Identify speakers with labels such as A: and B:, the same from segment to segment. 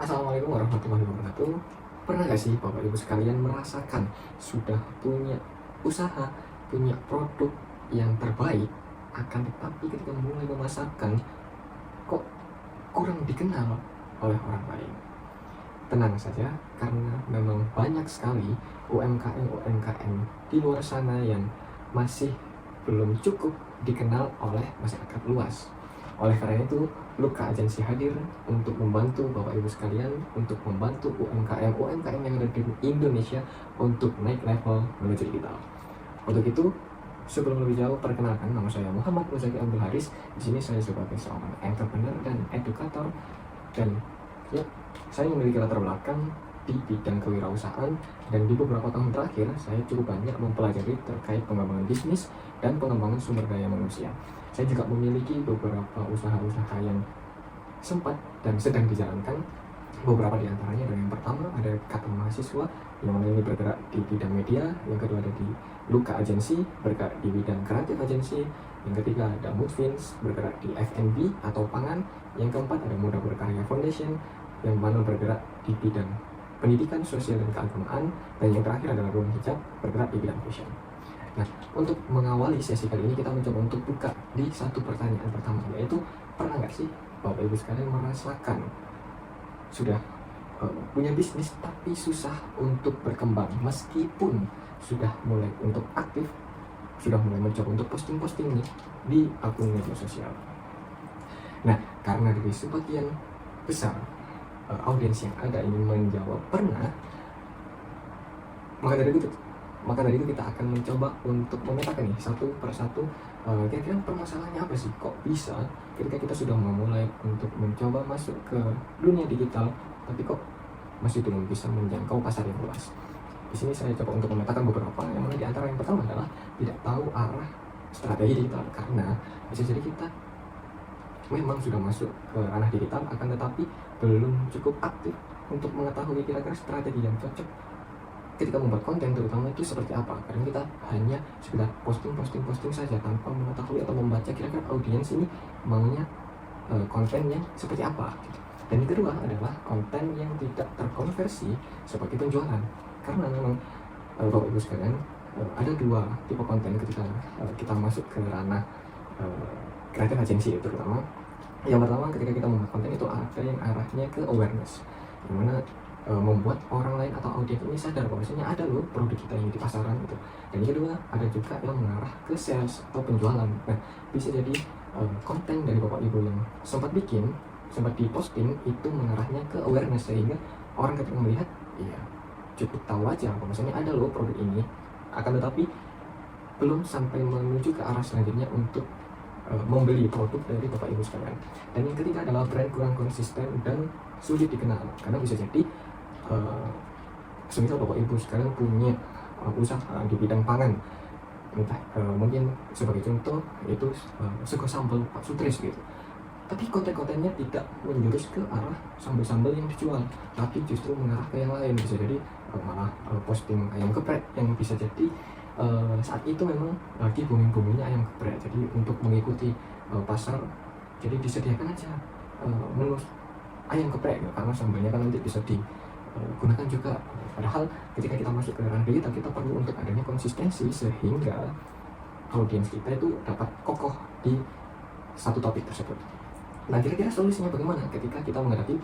A: Assalamualaikum warahmatullahi wabarakatuh. Pernah gak sih Bapak Ibu sekalian merasakan sudah punya usaha, punya produk yang terbaik, akan tetapi ketika mulai memasarkan kok kurang dikenal oleh orang lain? Tenang saja, karena memang banyak sekali UMKM di luar sana yang masih belum cukup dikenal oleh masyarakat luas. Oleh karena itu, Luka Agensi hadir untuk membantu Bapak Ibu sekalian, untuk membantu UMKM yang ada di Indonesia untuk naik level menuju digital. Untuk itu, sebelum lebih jauh, perkenalkan, nama saya Muhammad Muzaki Abdul Haris. Di sini saya sebagai seorang entrepreneur dan edukator, dan ya, saya memiliki latar belakang di bidang kewirausahaan, dan di beberapa tahun terakhir saya cukup banyak mempelajari terkait pengembangan bisnis dan pengembangan sumber daya manusia. Saya juga memiliki beberapa usaha-usaha yang sempat dan sedang dijalankan. Beberapa di antaranya adalah yang pertama ada Kata Mahasiswa, yang mana ini bergerak di bidang media. Yang kedua ada di Luka Agensi, bergerak di bidang kreatif agensi. Yang ketiga ada Moodfins, bergerak di F&B atau pangan. Yang keempat ada Muda Berkarya Foundation, yang mana bergerak di bidang pendidikan, sosial, dan keagamaan. Dan yang terakhir adalah Ruang Hijab, bergerak di bidang fashion. Nah, untuk mengawali sesi kali ini kita mencoba untuk buka di satu pertanyaan pertama, yaitu pernah nggak sih Bapak Ibu sekalian merasakan sudah punya bisnis tapi susah untuk berkembang, meskipun sudah mulai untuk aktif, sudah mulai mencoba untuk posting-posting nih di akun media sosial. Nah, karena dari sebagian besar audiens yang ada ini menjawab pernah, maka dari itu kita akan mencoba untuk memetakan nih satu persatu kira-kira permasalahannya apa sih, kok bisa ketika kita sudah memulai untuk mencoba masuk ke dunia digital tapi kok masih belum bisa menjangkau pasar yang luas. Di sini saya coba untuk memetakan beberapa, yang mana di antara yang pertama adalah tidak tahu arah strategi digital, karena bisa jadi kita memang sudah masuk ke ranah digital akan tetapi belum cukup aktif untuk mengetahui kira-kira strategi yang cocok ketika membuat konten, terutama itu seperti apa. Karena kita hanya sekedar posting saja tanpa mengetahui atau membaca kira-kira audiens ini maunya konten yang seperti apa gitu. Dan yang kedua adalah konten yang tidak terkonversi sebagai penjualan, karena memang Bapak Ibu sekalian ada dua tipe konten ketika kita masuk ke ranah kreatif agensi, terutama. Yang pertama, ketika kita membuat konten itu ada yang arahnya ke awareness, yang mana membuat orang lain atau audiens ini sadar bahwasanya ada loh produk kita yang di pasaran gitu. Dan yang kedua, ada juga yang mengarah ke sales atau penjualan. Nah, bisa jadi konten dari Bapak Ibu yang sempat diposting itu mengarahnya ke awareness, sehingga orang ketika melihat, ya cukup tahu aja bahwasanya ada loh produk ini, akan tetapi belum sampai menuju ke arah selanjutnya untuk membeli produk dari Bapak Ibu sekalian. Dan yang ketiga adalah brand kurang konsisten dan sulit dikenal, karena bisa jadi semisal Bapak Ibu sekalian punya usaha di bidang pangan, entah mungkin sebagai contoh itu sego sambal Pak Sutris gitu, tapi konten-kontennya tidak menjurus ke arah sambal-sambal yang dijual, tapi justru mengarah ke yang lain. Bisa jadi malah posting ayam geprek, yang bisa jadi saat itu memang lagi booming-boomingnya ayam geprek. Jadi untuk mengikuti pasar, jadi disediakan aja menu ayam geprek, karena sambalnya kan nanti bisa digunakan juga. Padahal ketika kita masuk ke ranah digital, kita perlu untuk adanya konsistensi sehingga audiens kita itu dapat kokoh di satu topik tersebut. Nah, kira-kira solusinya bagaimana ketika kita menghadapi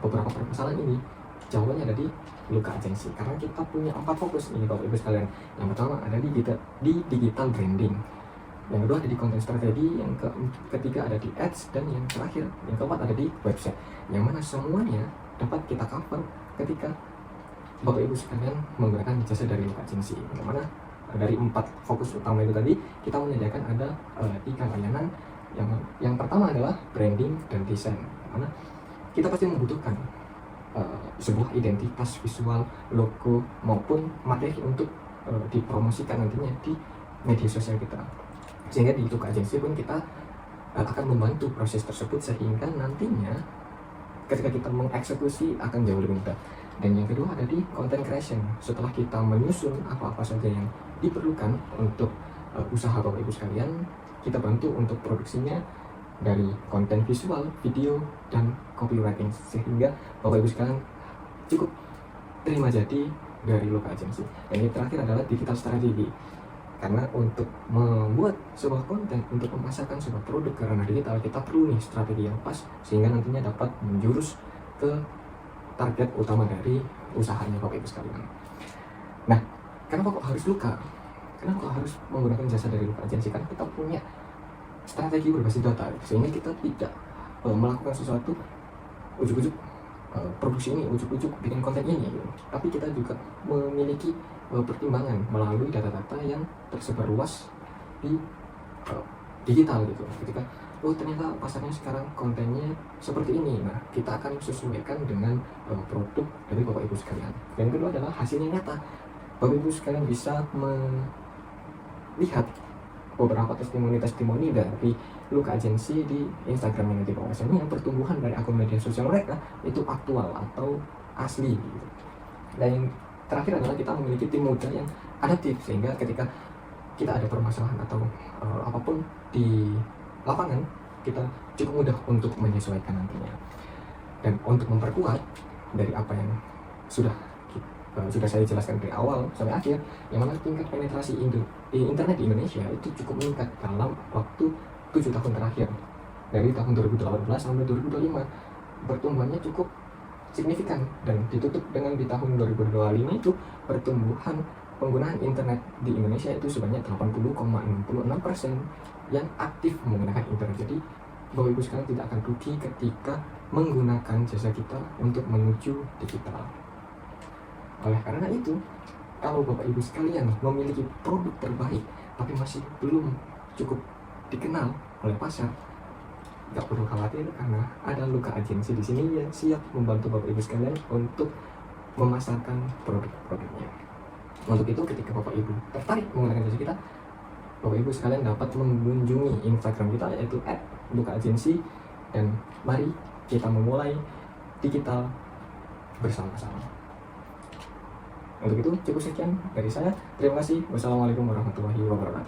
A: beberapa permasalahan ini? Jawabannya ada di Luka Agensi, karena kita punya 4 fokus ini Bapak Ibu sekalian. Yang pertama ada di digital branding, yang kedua ada di konten strategi, yang ketiga ada di ads, dan yang terakhir, yang keempat ada di website, yang mana semuanya dapat kita cover ketika Bapak Ibu sekalian menggunakan jasa dari Luka Agensi. Yang mana dari 4 fokus utama itu tadi, kita menyediakan ada 3 layanan. Yang pertama adalah branding dan desain, mana kita pasti membutuhkan sebuah identitas visual, logo, maupun materi untuk dipromosikan nantinya di media sosial kita. Sehingga di Luka Agensi pun kita akan membantu proses tersebut, sehingga nantinya ketika kita mengeksekusi akan jauh lebih mudah. Dan yang kedua ada di content creation. Setelah kita menyusun apa-apa saja yang diperlukan untuk usaha Bapak Ibu sekalian, kita bantu untuk produksinya dari konten visual, video, dan copywriting, sehingga Bapak Ibu sekalian cukup terima jadi dari Luka Agency. Dan yang terakhir adalah digital strategy, karena untuk membuat sebuah konten, untuk memasarkan sebuah produk ke ranah digital, kita perlu nih strategi yang pas sehingga nantinya dapat menjurus ke target utama dari usahanya Bapak Ibu sekalian. Nah, kenapa kok harus Luka? Kenapa kok harus menggunakan jasa dari Luka Agency? Karena kita punya strategi berbasis data, sehingga kita tidak melakukan sesuatu ujuk-ujuk produksi ini, ujuk-ujuk bikin konten ini gitu. Tapi kita juga memiliki pertimbangan melalui data-data yang tersebar luas di digital gitu. Ketika ternyata pasarnya sekarang kontennya seperti ini, nah kita akan sesuaikan dengan produk dari Bapak Ibu sekalian. Dan kedua adalah hasilnya nyata. Bapak Ibu sekalian bisa melihat beberapa testimoni dari Luka Agency di Instagramnya nanti, bahwasanya pertumbuhan dari akun media sosial mereka itu aktual atau asli gitu. Dan yang terakhir adalah kita memiliki tim muda yang adaptif, sehingga ketika kita ada permasalahan atau apapun di lapangan, kita cukup mudah untuk menyesuaikan nantinya. Dan untuk memperkuat dari apa yang sudah saya jelaskan dari awal sampai akhir, yang mana tingkat penetrasi internet di Indonesia itu cukup meningkat dalam waktu 7 tahun terakhir, dari tahun 2018 sampai 2025 pertumbuhannya cukup signifikan, dan ditutup dengan di tahun 2025 itu pertumbuhan penggunaan internet di Indonesia itu sebanyak 80,66% yang aktif menggunakan internet. Jadi Bapak Ibu sekalian tidak akan rugi ketika menggunakan jasa kita untuk menuju digital. Oleh karena itu, kalau Bapak Ibu sekalian memiliki produk terbaik tapi masih belum cukup dikenal oleh pasar, nggak perlu khawatir, karena ada Luka Agency di sini yang siap membantu Bapak Ibu sekalian untuk memasarkan produk-produknya. Untuk itu, ketika Bapak Ibu tertarik menggunakan jasa kita, Bapak Ibu sekalian dapat mengunjungi Instagram kita, yaitu @luka_agency, dan mari kita memulai digital bersama-sama. Untuk itu cukup sekian dari saya. Terima kasih. Wassalamualaikum warahmatullahi wabarakatuh.